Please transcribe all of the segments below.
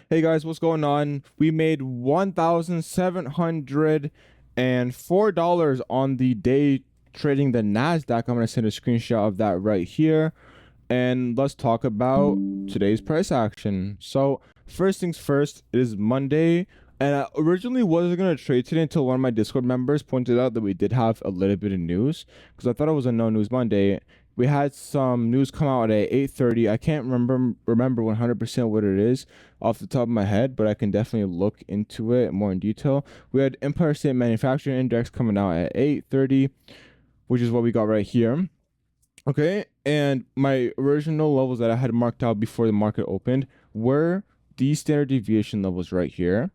Hey guys, what's going on? We made $1,704 on the day trading the Nasdaq. I'm gonna send a screenshot of that right here, and let's talk about today's price action. So first things first, it is Monday, and I originally wasn't gonna trade today until one of my Discord members pointed out that we did have a little bit of news, because I thought it was a no news Monday. We had some news come out at 8:30. I can't remember 100% what it is off the top of my head, but I can definitely look into it more in detail. We had Empire State Manufacturing Index coming out at 8:30, which is what we got right here. Okay, and my original levels that I had marked out before the market opened were these standard deviation levels right here.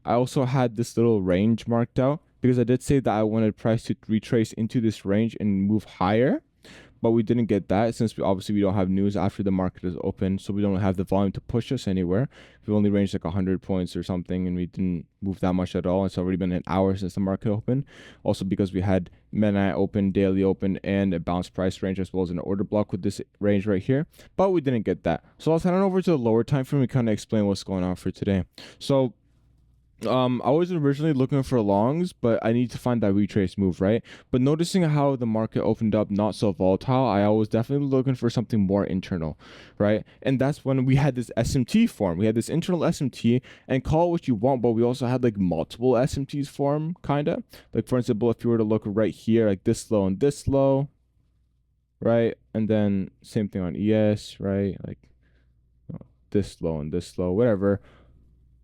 I also had this little range marked out because I did say that I wanted price to retrace into this range and move higher, but we didn't get that since we don't have news after the market is open, so we don't have the volume to push us anywhere. We only ranged like 100 points or something, and we didn't move that much at all. It's already been an hour since the market opened. Also because we had midnight open, daily open, and a bounce price range, as well as an order block with this range right here, but we didn't get that. So let's head on over to the lower time frame and kind of explain what's going on for today. So I was originally looking for longs, but I need to find that retrace move, right? But noticing how the market opened up not so volatile, I was definitely looking for something more internal, right? And that's when we had this SMT form. We had this internal SMT, and call it what you want, but we also had like multiple SMTs form, kind of. Like for example, if you were to look right here, like this low and this low, right? And then same thing on ES, right? Like this low and this low, whatever.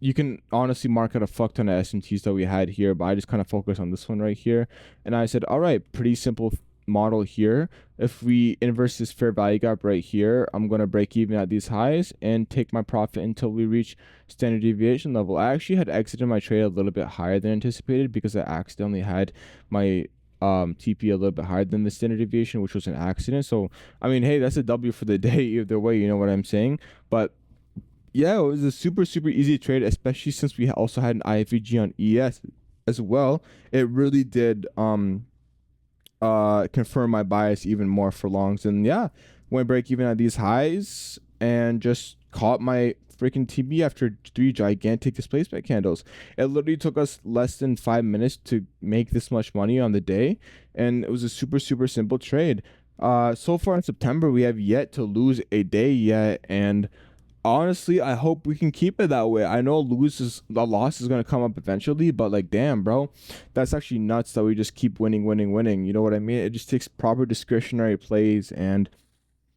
You can honestly mark out a fuck ton of SMTs that we had here, but I just kind of focus on this one right here. And I said, all right, pretty simple model here. If we inverse this fair value gap right here, I'm going to break even at these highs and take my profit until we reach standard deviation level. I actually had exited my trade a little bit higher than anticipated because I accidentally had my TP a little bit higher than the standard deviation, which was an accident. So, I mean, hey, that's a W for the day either way, you know what I'm saying? But yeah, it was a super easy trade, especially since we also had an IFVG on ES as well. It really did confirm my bias even more for longs. And yeah, went break even at these highs and just caught my freaking TB after 3 gigantic displacement candles. It literally took us less than 5 minutes to make this much money on the day, and it was a super simple trade. So far in September, we have yet to lose a day yet, and honestly, I hope we can keep it that way. I know the loss is gonna come up eventually, but like, damn, bro, that's actually nuts that we just keep winning. You know what I mean? It just takes proper discretionary plays and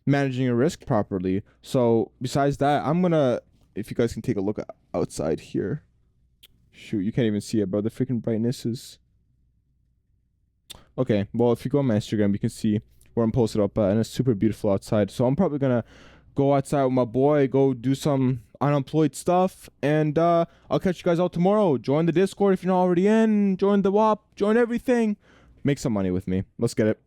managing a risk properly. So besides that, if you guys can take a look outside here. Shoot, you can't even see it, bro. The freaking brightness is okay. Well, if you go on my Instagram, you can see where I'm posted up at, and it's super beautiful outside. So I'm probably gonna go outside with my boy, go do some unemployed stuff, and I'll catch you guys out tomorrow. Join the Discord if you're not already in, join the WAP, join everything. Make some money with me. Let's get it.